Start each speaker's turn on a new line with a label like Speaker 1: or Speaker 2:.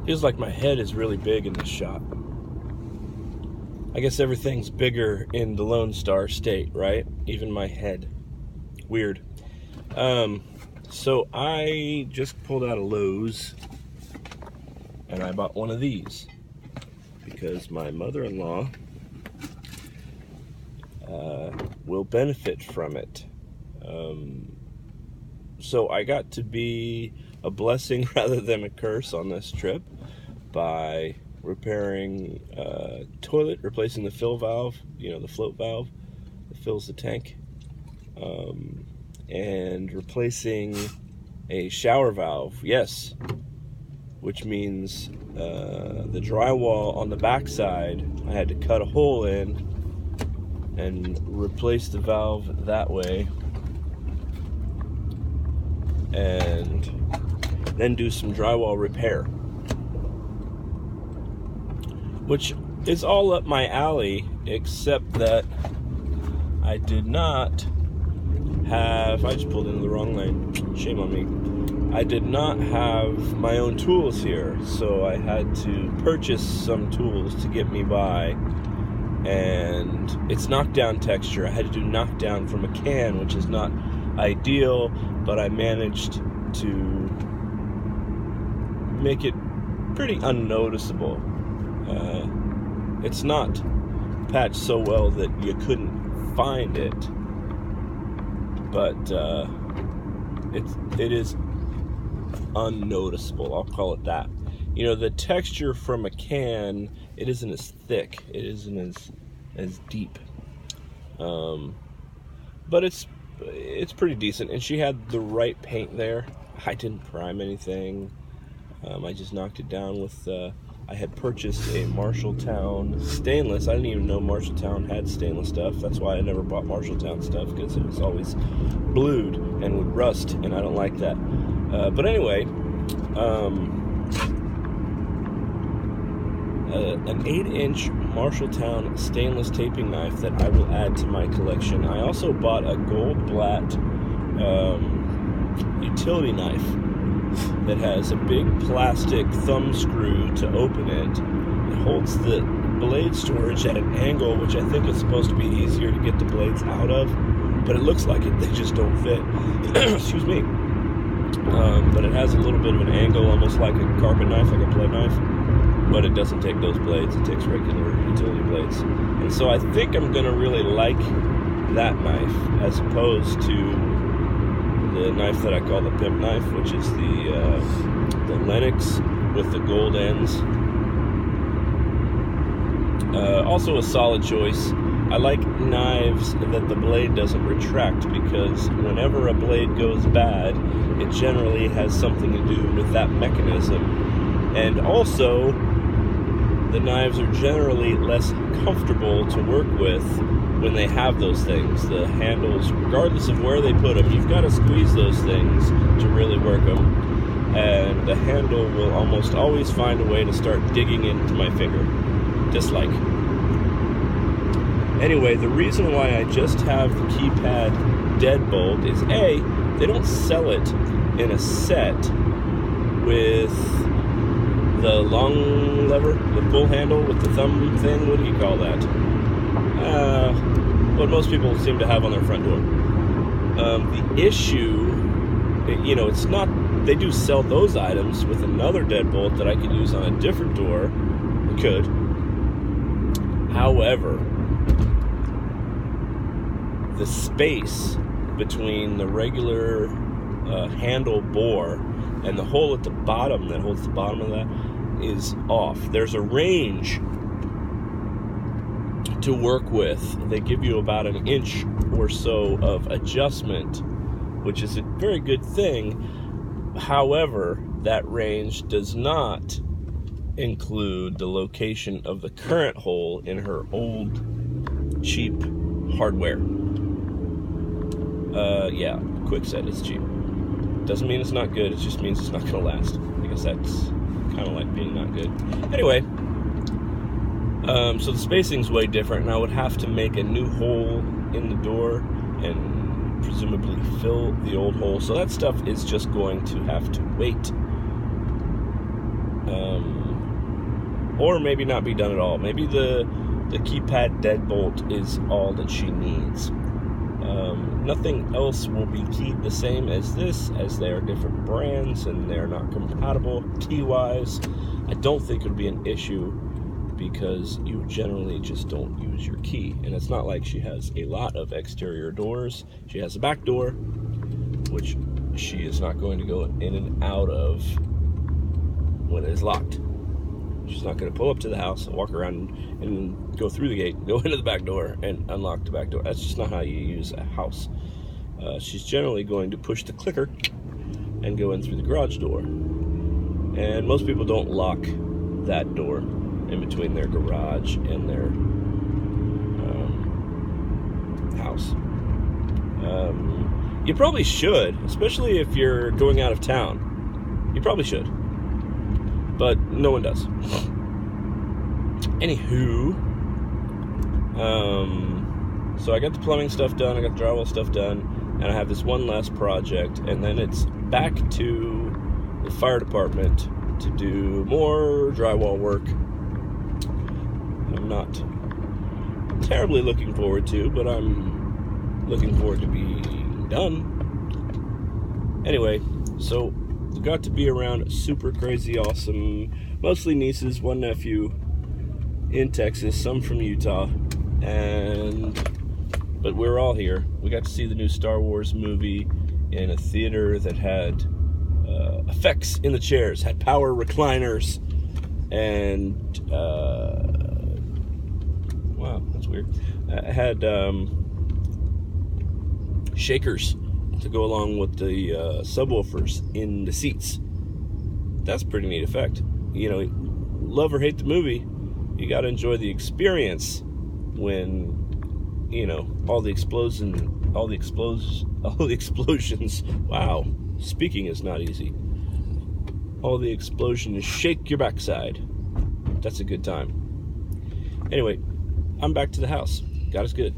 Speaker 1: Feels like my head is really big in this shot. I guess everything's bigger in the Lone Star State, right? Even my head. Weird. So I just pulled out of Lowe's and I bought one of these because my mother-in-law will benefit from it. So I got to be a blessing rather than a curse on this trip by repairing toilet, replacing the fill valve, the float valve that fills the tank, and replacing a shower valve, yes, which means the drywall on the backside, I had to cut a hole in and replace the valve that way, and then do some drywall repair, which is all up my alley, except that I did not have, I just pulled into the wrong lane, shame on me. I did not have my own tools here, so I had to purchase some tools to get me by, and it's knockdown texture. I had to do knockdown from a can, which is not ideal, but I managed to make it pretty unnoticeable. It's not patched so well that you couldn't find it, but it is unnoticeable, I'll call it that. The texture from a can, it isn't as thick, it isn't as deep, but it's pretty decent. And she had the right paint there. I didn't prime anything. I just knocked it down with I had purchased a Marshalltown stainless. I didn't even know Marshalltown had stainless stuff. That's why I never bought Marshalltown stuff, because it was always blued and would rust, and I don't like that. But anyway, an 8-inch Marshalltown stainless taping knife that I will add to my collection. I also bought a Goldblatt utility knife that has a big plastic thumb screw to open it. It holds the blade storage at an angle, which I think is supposed to be easier to get the blades out of, but it looks like they just don't fit. Excuse me. But it has a little bit of an angle, almost like a carpet knife, like a plug knife, but it doesn't take those blades. It takes regular utility blades. And so I think I'm going to really like that knife as opposed to the knife that I call the pimp knife, which is the Lenox with the gold ends. Also a solid choice. I like knives that the blade doesn't retract, because whenever a blade goes bad, it generally has something to do with that mechanism. And also, the knives are generally less comfortable to work with when they have those things. The handles, regardless of where they put them, you've got to squeeze those things to really work them. And the handle will almost always find a way to start digging into my finger. Dislike. Anyway, the reason why I just have the keypad deadbolt is A, they don't sell it in a set with the long lever, the pull handle with the thumb thing. What do you call that? What most people seem to have on their front door. The issue, it's not, they do sell those items with another deadbolt that I could use on a different door. I could. However, the space between the regular handle bore and the hole at the bottom that holds the bottom of that is off. There's a range to work with. They give you about an inch or so of adjustment, which is a very good thing. However, that range does not include the location of the current hole in her old cheap hardware. Yeah, Kwikset is cheap. Doesn't mean it's not good, it just means it's not going to last. I guess that's kind of like being not good. Anyway, so the spacing's way different, and I would have to make a new hole in the door and presumably fill the old hole. So that stuff is just going to have to wait. Or maybe not be done at all. Maybe the keypad deadbolt is all that she needs. Nothing else will be keyed the same as this, as they are different brands and they're not compatible key-wise. I don't think it'll be an issue because you generally just don't use your key. And it's not like she has a lot of exterior doors. She has a back door, which she is not going to go in and out of when it is locked. She's not going to pull up to the house, walk around and go through the gate, go into the back door, and unlock the back door. That's just not how you use a house. She's generally going to push the clicker and go in through the garage door. And most people don't lock that door in between their garage and their house. You probably should, especially if you're going out of town. You probably should. But no one does. Anywho, so I got the plumbing stuff done, I got the drywall stuff done, and I have this one last project, and then it's back to the fire department to do more drywall work. I'm not terribly looking forward to, but I'm looking forward to being done. Anyway, so got to be around super crazy awesome, mostly nieces, one nephew in Texas, some from Utah, but we're all here. We got to see the new Star Wars movie in a theater that had effects in the chairs, had power recliners, and wow, that's weird. Had shakers to go along with the subwoofers in the seats. That's a pretty neat effect. You know, love or hate the movie, you got to enjoy the experience when, you know, all the explosions. Wow, speaking is not easy. All the explosions shake your backside. That's a good time. Anyway, I'm back to the house. God is good.